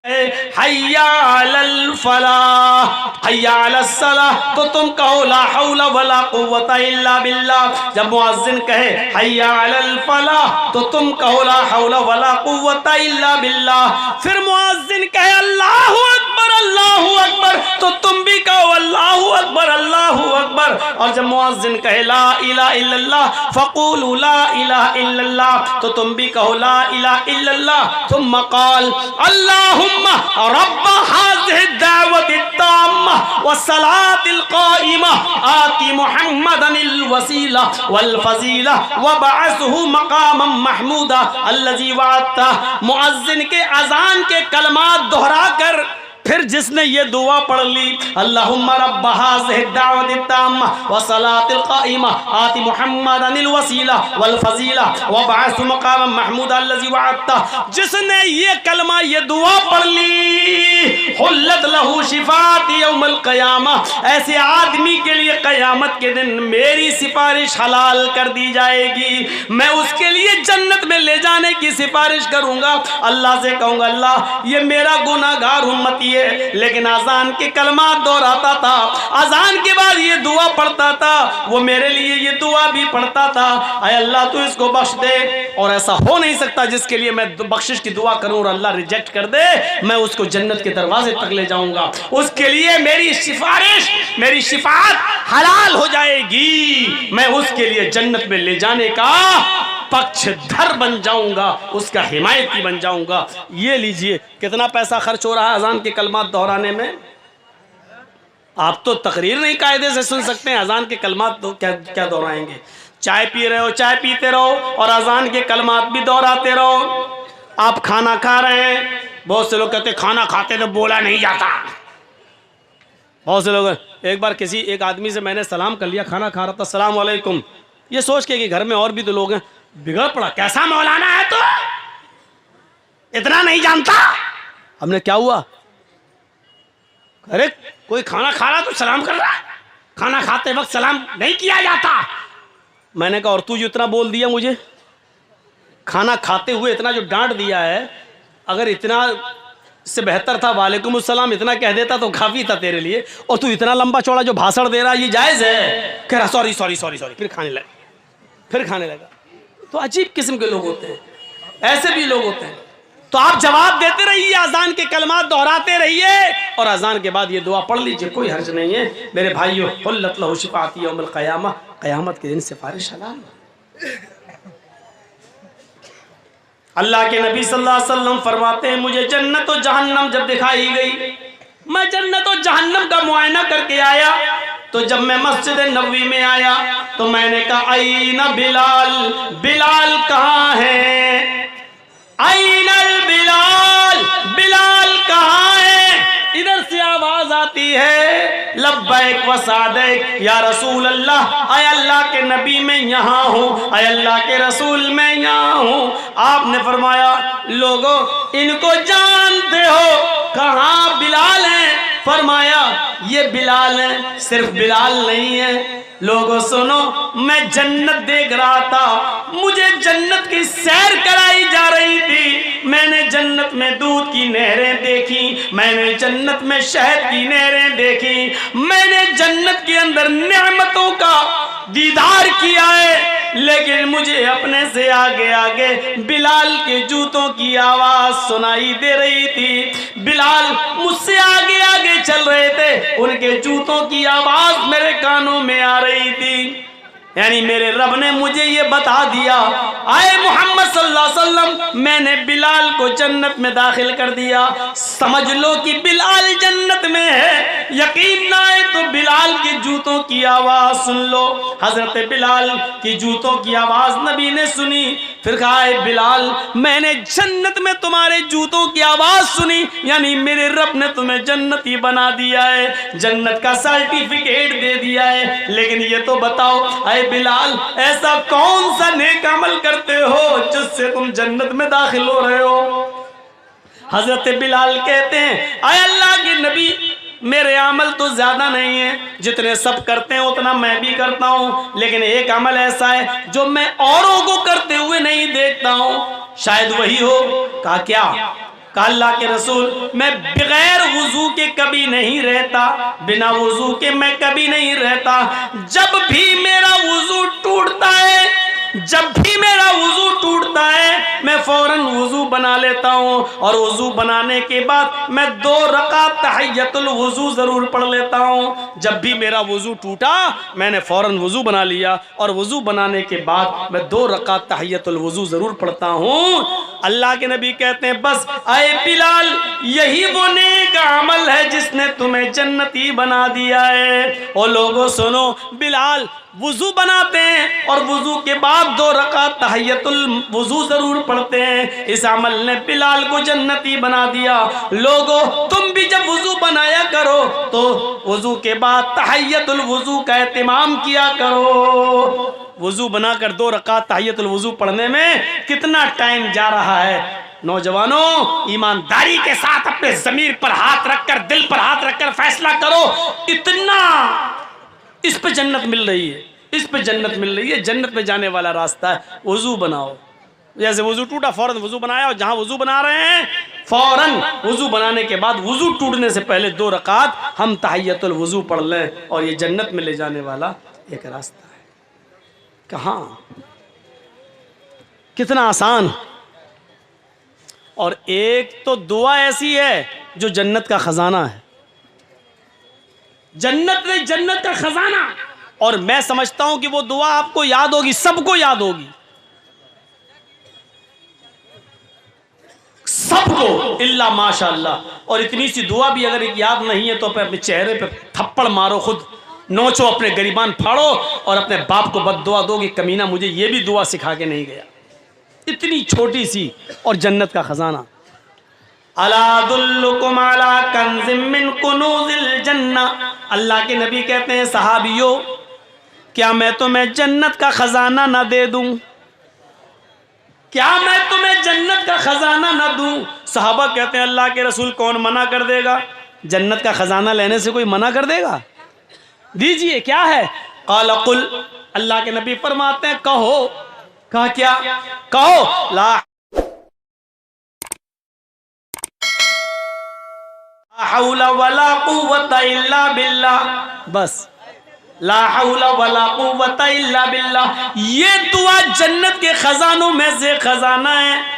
हय्या अलल फलाह हय्या अलस सलाह तो तुम कहो ला हौला वला कुव्वता इल्ला बिल्लाह। जब मुअज्जिन कहे हय्या अलल फलाह तो तुम कहो ला हौला वला कुव्वता इल्ला बिल्लाह। फिर मुअज्जिन कहे अल्लाहु अकबर तो तुम भी कहो अल्लाहु अकबर। और जब मुअज्जिन कहे ला इलाहा इल्लल्लाह फक़ूलू ला इलाहा इल्लल्लाह तो तुम भी कहो ला इलाहा इल्लल्लाह। तुम्मा क़ाल अल्लाहुम्मा रब्ब हाज़िहि दावति ताम्मा व सलातिल क़ाइमा आति मुहम्मदनिल वसीला वल फज़ीला व बअसहु मक़ामम महमूदा अल्लज़ी वअदता। मुअज्जिन के अज़ान के कलमात दोहरा कर फिर जिसने ये दुआ पढ़ ली अल्लाहुम्मा रब्ब हाज़िहि दावति ताम्मा व सलातिल क़ाइमा आति मुहम्मदनिल वसीला वल फज़ीला व बअसहु मक़ामम महमूदा अल्लज़ी वअदता, जिसने ये कलमा ये दुआ पढ़ ली हुल्लत लहू शिफ़ाअति यौमल क़यामा, ऐसे आदमी के लिए क़यामत के दिन मेरी सिफारिश हलाल कर दी जाएगी। मैं उसके लिए जन्नत में ले जाने की सिफारिश करूँगा। अल्लाह से कहूँगा अल्लाह ये मेरा गुनाहगार उम्मती है, लेकिन अजान के कलमात दोहराता था, अजान के बाद ये दुआ पढ़ता था, वो मेरे लिए ये दुआ भी पढ़ता था। अय अल्लाह तू इसको बख्श दे। और ऐसा हो नहीं सकता जिसके लिए मैं बख्शिश की दुआ करूं और अल्लाह रिजेक्ट कर दे, मैं उसको जन्नत के दरवाजे तक ले जाऊंगा। उसके लिए मेरी सिफारिश मेरी शिफाअत हलाल हो जाएगी, मैं उसके लिए जन्नत में ले जाने का पक्षधर बन जाऊंगा, उसका हिमायती बन जाऊंगा। ये लीजिए कितना पैसा खर्च हो रहा है अजान के कलमात दोहराने में। आप तो तकरीर नहीं कायदे से सुन सकते हैं, अजान के कलमात तो क्या दोहराएंगे। चाय पी रहे हो, चाय पीते रहो और अजान के कलमात भी दोहराते रहो। आप खाना खा रहे हैं, बहुत से लोग कहते हैं खाना खाते तो बोला नहीं जाता। बहुत से लोग, एक बार एक आदमी से मैंने सलाम कर लिया, खाना खा रहा था, अस्सलाम वालेकुम, ये सोच के कि घर में और भी तो लोग हैं, बिगड़ पड़ा, कैसा मौलाना है तो इतना नहीं जानता। हमने क्या हुआ, अरे कोई खाना खा रहा तो सलाम कर रहा है, खाना खाते वक्त सलाम नहीं किया जाता। मैंने कहा और तू जो इतना बोल दिया मुझे, खाना खाते हुए इतना जो डांट दिया है, अगर इतना से बेहतर था वालेकुम अस्सलाम इतना कह देता तो काफी था तेरे लिए, और तू इतना लंबा चौड़ा जो भाषण दे रहा है ये जायज है। कह रहा सॉरी सॉरी सॉरी सॉरी, फिर खाने लगा। तो अजीब किस्म के लोग होते हैं, ऐसे भी लोग होते हैं। तो आप जवाब देते रहिए, अजान के कलमात दोहराते रहिए और अजान के बाद ये दुआ पढ़ लीजिए, कोई हर्ज नहीं है मेरे भाइयों। हुल्लत लहू शिफ़ाअति यौमल क़यामा, क़यामत के दिन सिफारिश हलाल। अल्लाह के नबी सल्लल्लाहु अलैहि वसल्लम फरमाते हैं मुझे जन्नत और जहन्नम जब दिखाई गई, मैं जन्नत और जहन्नम का मुआयना करके आया, तो जब मैं मस्जिद नबवी में आया तो मैंने कहा आईना बिलाल, बिलाल कहाँ है, आईनल बिलाल, बिलाल कहाँ है। इधर से आवाज आती है लब्बैक व सादैक या रसूल अल्लाह, अय अल्लाह के नबी मैं यहाँ हूँ, अय अल्लाह के रसूल मैं यहाँ हूँ। आपने फरमाया लोगों इनको जानते हो, कहाँ बिलाल हैं। फरमाया ये बिलाल है, सिर्फ बिलाल नहीं है। लोगों सुनो, मैं जन्नत देख रहा था, मुझे जन्नत की सैर कराई जा रही थी, मैंने जन्नत में दूध की नहरें देखी, मैंने जन्नत में शहद की नहरें देखी, मैंने जन्नत के अंदर नेमतों का दीदार किया है। लेकिन मुझे अपने से आगे आगे बिलाल के जूतों की आवाज सुनाई दे रही थी। बिलाल मुझसे आगे आगे चल रहे थे, उनके जूतों की आवाज मेरे कानों में आ रही थी। यानी मेरे रब ने मुझे ये बता दिया, आए मोहम्मद सल्लल्लाहु अलैहि वसल्लम मैंने बिलाल को जन्नत में दाखिल कर दिया। समझ लो कि बिलाल जन्नत में है। यकीन ना आए तो बिलाल के जूतों की आवाज सुन लो। हजरत बिलाल की जूतों की आवाज नबी ने सुनी, फिर कहा बिलाल मैंने जन्नत में तुम्हारे जूतों की आवाज सुनी, यानी मेरे रब ने तुम्हें जन्नती बना दिया है, जन्नत का सर्टिफिकेट दे दिया है। लेकिन ये तो बताओ आए बिलाल ऐसा कौन सा नेक अमल करते हो जिससे तुम जन्नत में दाखिल हो रहे हो। हजरत बिलाल कहते हैं आए अल्लाह के नबी मेरे अमल तो ज्यादा नहीं है, जितने सब करते हैं उतना मैं भी करता हूँ, लेकिन एक अमल ऐसा है जो मैं औरों को करते हुए नहीं देखता हूँ, शायद वही हो। कहा क्या? कहा अल्लाह के रसूल मैं बगैर वुजू के कभी नहीं रहता, बिना वुजू के मैं कभी नहीं रहता। जब भी मेरा वुजू टूटता है, जब भी मेरा वुजू टूटता है मैं फौरन वुजू बना लेता हूँ, और वुजू बनाने के बाद मैं 2 रकात तहियतुल वुजू जरूर पढ़ लेता हूँ। जब भी मेरा वुजू टूटा मैंने फौरन वुजू बना लिया, और वुजू बनाने के बाद मैं 2 रकात तहियतुल वुजू जरूर पढ़ता हूँ। अल्लाह के नबी कहते हैं बस ऐ बिलाल, यही वो नेक अमल है जिसने तुम्हें जन्नती बना दिया है। और लोगों सुनो, बिलाल वुजू बनाते हैं और वुजू के बाद 2 रकात तहियतुल वुजू जरूर पढ़ते हैं। इस अमल ने बिलाल को जन्नती बना दिया। लोगों तुम भी जब वुजू बनाया करो तो वुजू के बाद तहियतुल वुजू का एहतमाम किया करो। वुजू बनाकर 2 रकात तहियतुल वुजू पढ़ने में कितना टाइम जा रहा है। नौजवानों, ईमानदारी के साथ अपने ज़मीर पर हाथ रखकर, दिल पर हाथ रखकर फैसला करो, इतना इस पे जन्नत मिल रही है, इस पे जन्नत मिल रही है, जन्नत में जाने वाला रास्ता है। वुजू बनाओ, जैसे वुजू टूटा फौरन वुजू बनाया, और जहां वुजू बना रहे हैं फौरन वुजू बनाने के बाद वुजू टूटने से पहले 2 रकात हम तहियतुल वुजू पढ़ लें, और ये जन्नत में ले जाने वाला एक रास्ता है। कहाँ, कितना आसान। और एक तो दुआ ऐसी है जो जन्नत का खजाना है, जन्नत नहीं जन्नत का खजाना। और मैं समझता हूं कि वो दुआ आपको याद होगी, सबको याद होगी, सबको इल्ला माशाअल्लाह। और इतनी सी दुआ भी अगर याद नहीं है तो अपने चेहरे पे थप्पड़ मारो, खुद नोचो, अपने गरिबान फाड़ो और अपने बाप को बद्दुआ दो कि कमीना मुझे ये भी दुआ सिखा के नहीं गया। इतनी छोटी सी और जन्नत का खजाना। अला दुल्लुकुम अला कंज़िम मिन कुनूज़िल जन्ना, अल्लाह के नबी कहते हैं सहाबियों क्या मैं तुम्हें जन्नत का खजाना ना दे दूं, क्या मैं तुम्हें जन्नत का खजाना ना दूं। सहाबा कहते हैं अल्लाह के रसूल कौन मना कर देगा, जन्नत का खजाना लेने से कोई मना कर देगा, दीजिए क्या है। क़ाल क़ुल, अल्लाह के नबी फरमाते हैं कहो। कहा क्या, कहो ला हौला वला कुव्वता इल्ला बिल्लाह, बस ला हौला वला कुव्वता इल्ला बिल्लाह। ये दुआ जन्नत के खजानों में से खजाना है।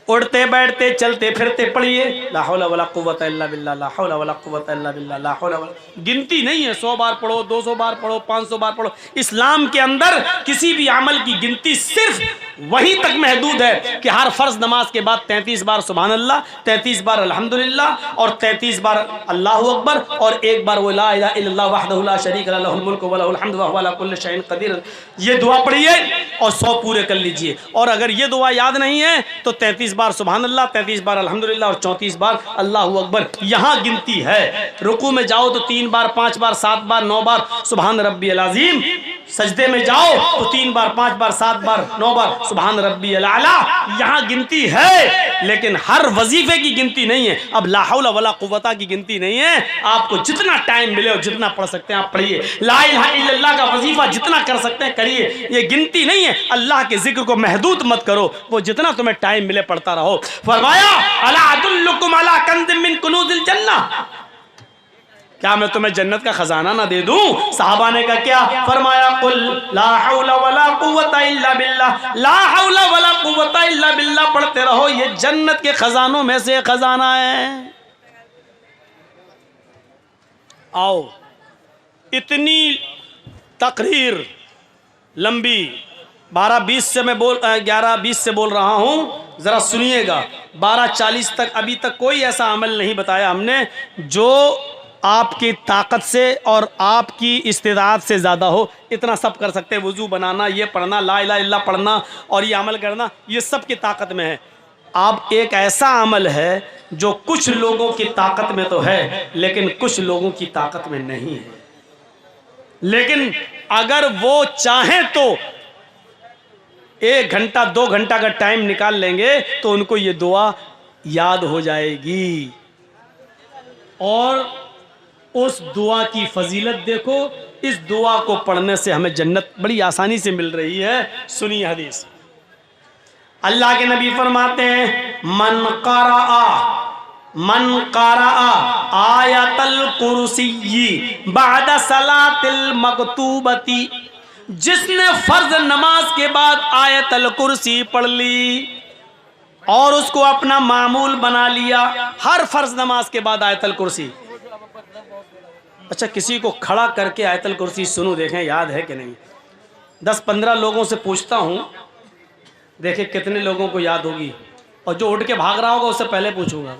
उड़ते बैठते चलते फिरते पढ़िए ला हौला वला कुव्वता इल्ला बिल्लाह, ला हौला वला कुव्वता इल्ला बिल्लाह, ला हौला वला। गिनती नहीं है, 100 बार पढ़ो, 200 बार पढ़ो, 500 बार पढ़ो। इस्लाम के अंदर किसी भी अमल की गिनती सिर्फ वहीं तक महदूद है कि हर फर्ज नमाज के बाद 33 बार सुभान अल्लाह, 33 बार अल्हम्दुलिल्लाह और 33 बार अल्लाहु अकबर और 1 बार वो ला इलाहा इल्लल्लाह वहदहु ला शरीका लहु लहुल मुल्कु व लहुल हम्दु व हुवा अला कुल्लि शैइन क़दीर। ये दुआ पढ़िए और 100 पूरे कर लीजिए। और अगर ये दुआ याद नहीं है तो 33 बार सुभान अल्लाह, 33 बार अल्हम्दुलिल्लाह और 34 बार अल्लाहु अकबर। यहाँ गिनती है। रुकू में जाओ तो 3 बार, 5 बार, 7 बार, 9 बार सुभान रब्बियल अज़ीम। सजदे में जाओ तो 3 बार, 5 बार, 7 बार, 9 बार सुभान रब्बियल आला। यहाँ गिनती है लेकिन हर वजीफे की गिनती नहीं है। अब ला हौला वला कुव्वता की गिनती नहीं है। आपको जितना टाइम मिले और जितना पढ़ सकते हैं आप पढ़िए। ला इलाहा इल्लल्लाह का वजीफा जितना कर सकते हैं करिए। ये गिनती नहीं है। अल्लाह के जिक्र को महदूद मत करो, वो जितना तुम्हें टाइम मिले पढ़ता रहो। फरमाया अला अदुल्लुकुम अला कंज़िम मिन कुनूज़िल जन्ना, क्या मैं तुम्हें जन्नत का खजाना ना दे दूं। साहबा ने कहा क्या, फरमाया कुल ला हौला वला कुव्वता इल्ला बिल्लाह, ला हौला वला कुव्वता इल्ला बिल्लाह पढ़ते रहो। ये जन्नत के खजानों में से खजाना है। आओ, इतनी तकरीर लंबी 12:20 से मैं 11:20 से बोल रहा हूं, जरा सुनिएगा। 12:40 तक अभी तक कोई ऐसा अमल नहीं बताया हमने जो आपकी ताकत से और आपकी इस्तिदात से ज़्यादा हो। इतना सब कर सकते हैं, वुज़ू बनाना, ये पढ़ना, ला इलाहा इल्लल्लाह पढ़ना और ये अमल करना, ये सब की ताकत में है। अब एक ऐसा अमल है जो कुछ लोगों की ताकत में तो है लेकिन कुछ लोगों की ताकत में नहीं है। लेकिन अगर वो चाहें तो 1 घंटा 2 घंटा का टाइम निकाल लेंगे तो उनको ये दुआ याद हो जाएगी। और उस दुआ की फजीलत देखो। इस दुआ को पढ़ने से हमें जन्नत बड़ी आसानी से मिल रही है। सुनिए हदीस। अल्लाह के नबी फरमाते हैं मन क़राअ आयतल कुर्सी बाद सलातिल मकतूबती, जिसने फर्ज नमाज के बाद आयतल कुर्सी पढ़ ली और उसको अपना मामूल बना लिया, हर फर्ज नमाज के बाद आयतल कुर्सी। अच्छा, किसी को खड़ा करके आयतल कुर्सी सुनो, देखें याद है कि नहीं। 10-15 लोगों से पूछता हूं, देखें कितने लोगों को याद होगी, और जो उठ के भाग रहा होगा उससे पहले पूछूंगा।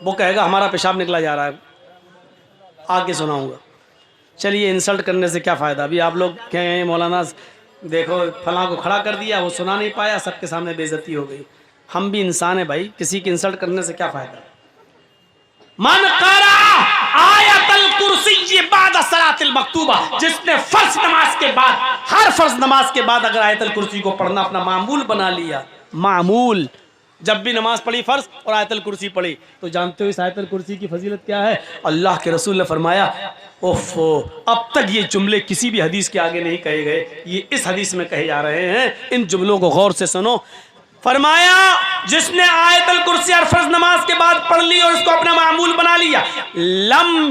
वो कहेगा हमारा पेशाब निकला जा रहा है, आगे सुनाऊंगा। चलिए, इंसल्ट करने से क्या फ़ायदा। अभी आप लोग कहें मौलाना देखो फलां को खड़ा कर दिया, वो सुना नहीं पाया, सबके सामने बेइज्जती हो गई। हम भी इंसान है भाई, किसी की इंसल्ट करने से क्या फ़ायदा। मन क़रा आयतल कुर्सी बाद सलातिल मकतूबा, जिसने फर्ज नमाज के बाद, हर फर्ज नमाज के बाद अगर आयतल कुर्सी को पढ़ना अपना मामूल बना लिया, मामूल, जब भी नमाज पढ़ी फर्ज और आयतल कुर्सी पढ़ी, तो जानते हो इस आयतल कुर्सी की फजीलत क्या है। अल्लाह के रसूल ने फरमाया, ओफो, अब तक ये जुमले किसी भी हदीस के आगे नहीं कहे गए, ये इस हदीस में कहे जा रहे हैं। इन जुमलों को गौर से सुनो। फरमाया, जिसने आयतल कुर्सी और फर्ज नमाज के बाद पढ़ ली और उसको अपना मामूल बना लिया, लम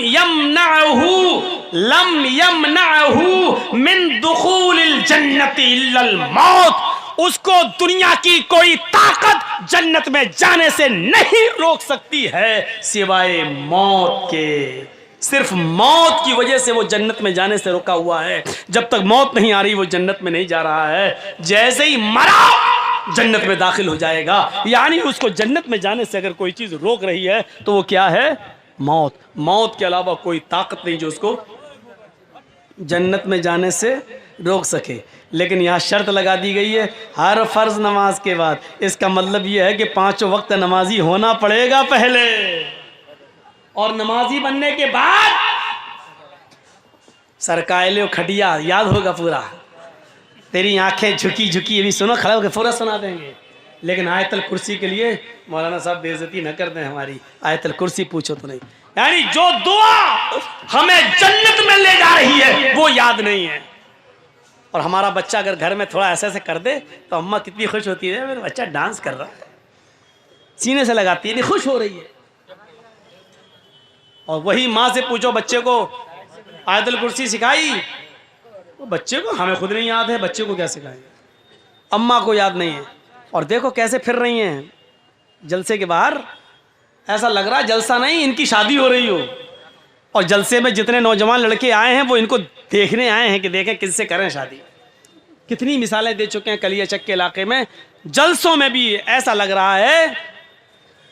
यमनअहू मिन दुखूलिल जन्नति इल्लल मौत, उसको दुनिया की कोई ताकत जन्नत में जाने से नहीं रोक सकती है सिवाय मौत के। सिर्फ मौत की वजह से वो जन्नत में जाने से रोका हुआ है। जब तक मौत नहीं आ रही वो जन्नत में नहीं जा रहा है। जैसे ही मरा जन्नत में दाखिल हो जाएगा। यानी उसको जन्नत में जाने से अगर कोई चीज रोक रही है तो वो क्या है? मौत। मौत के अलावा कोई ताकत नहीं जो उसको जन्नत में जाने से रोक सके। लेकिन यहाँ शर्त लगा दी गई है, हर फर्ज नमाज के बाद। इसका मतलब यह है कि 5 वक्त नमाजी होना पड़ेगा पहले, और नमाजी बनने के बाद सरकायले खटिया याद होगा पूरा। तेरी आंखें झुकी झुकी, अभी सुनो, खड़ा होकर पूरा सुना देंगे। लेकिन आयतल कुर्सी के लिए मौलाना साहब बेइज्जती न कर दें हमारी। आयतल कुर्सी पूछो तो नहीं, यानी जो दुआ हमें जन्नत में ले जा रही है वो याद नहीं है। और हमारा बच्चा अगर घर में थोड़ा ऐसे ऐसे कर दे तो अम्मा कितनी खुश होती है, मेरा बच्चा डांस कर रहा है, सीने से लगाती है, नहीं खुश हो रही है। और वही माँ से पूछो बच्चे को आयतल कुर्सी सिखाई, वो बच्चे को, हमें खुद नहीं याद है, बच्चे को क्या सिखाएंगे? अम्मा को याद नहीं है। और देखो कैसे फिर रही हैं जलसे के बाहर, ऐसा लग रहा है जलसा नहीं इनकी शादी हो रही हो। और जलसे में जितने नौजवान लड़के आए हैं वो इनको देखने आए हैं कि देखें किससे करें शादी। कितनी मिसालें दे चुके हैं कलियाचक के इलाके में, जलसों में भी ऐसा लग रहा है।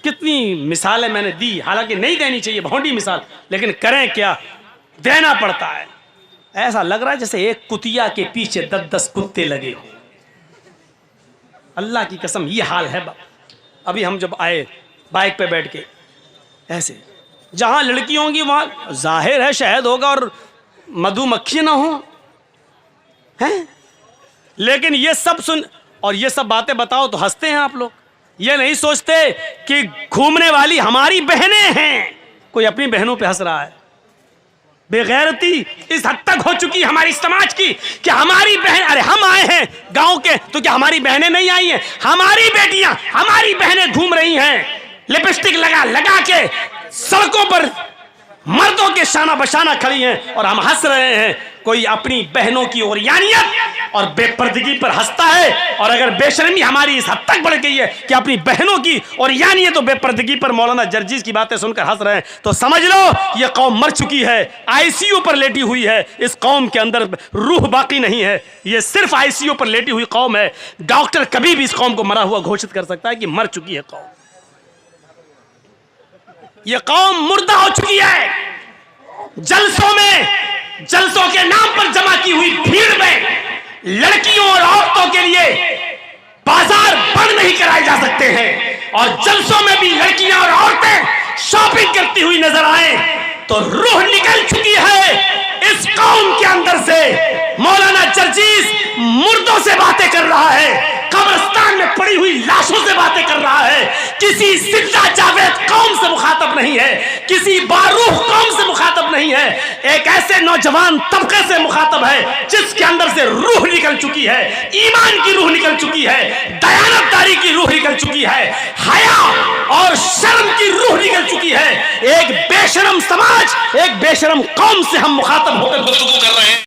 कितनी मिसालें मैंने दी, हालांकि नहीं देनी चाहिए भौंडी मिसाल, लेकिन करें क्या, देना पड़ता है। ऐसा लग रहा है जैसे एक कुतिया के पीछे 10-10 कुत्ते लगे हो। अल्लाह की कसम ये हाल है। अभी हम जब आए बाइक पे बैठ के, ऐसे जहां लड़की होंगी वहां जाहिर है शहद होगा और मधुमक्खी ना हो, हैं? लेकिन ये सब सुन और ये सब बातें बताओ तो हंसते हैं आप लोग। ये नहीं सोचते कि घूमने वाली हमारी बहनें हैं। कोई अपनी बहनों पे हंस रहा है। बेगैरती इस हद तक हो चुकी है हमारी समाज की कि हमारी बहन, अरे हम आए हैं गांव के तो क्या हमारी बहनें नहीं आई हैं? हमारी बेटियां, हमारी बहनें घूम रही हैं लिपस्टिक लगा लगा के, सड़कों पर मर्दों के शाना बशाना खड़ी हैं और हम हंस रहे हैं। कोई अपनी बहनों की ओरियानियत और बेपर्दगी पर हंसता है। और अगर बेशर्मी हमारी इस हद तक बढ़ गई है कि अपनी बहनों की ओरियानियत और बेपर्दगी पर मौलाना जर्जीज की बातें सुनकर हंस रहे हैं, तो समझ लो ये कौम मर चुकी है, आईसीयू पर लेटी हुई है। इस कौम के अंदर रूह बाकी नहीं है। ये सिर्फ आईसीयू पर लेटी हुई कौम है। डॉक्टर कभी भी इस कौम को मरा हुआ घोषित कर सकता है कि मर चुकी है कौम। ये कौम मुर्दा हो चुकी है। जलसों में, जलसों के नाम पर जमा की हुई भीड़ में लड़कियों और औरतों के लिए बाजार बंद नहीं कराए जा सकते हैं। और जलसों में भी लड़कियां और औरतें शॉपिंग करती हुई नजर आए तो रूह निकल चुकी है इस कौम के अंदर से। मौलाना जर्जीज मुर्दों से बातें कर रहा है, कब्रिस्तान में पड़ी हुई लाशों से बातें कर रहा है। किसी जिंदा जावेद कौम से मुखातब नहीं है, किसी बारूह कौम से मुखातब नहीं है। एक ऐसे नौजवान तबके से मुखातब है जिसके अंदर से रूह निकल निकल चुकी है, ईमान की रूह निकल चुकी है, दयानतदारी की रूह निकल चुकी है, हया और शर्म की रूह निकल चुकी है। एक बेशरम समाज, एक बेशरम कौम से हम मुखातब होकर गुफ्तगू कर रहे हैं।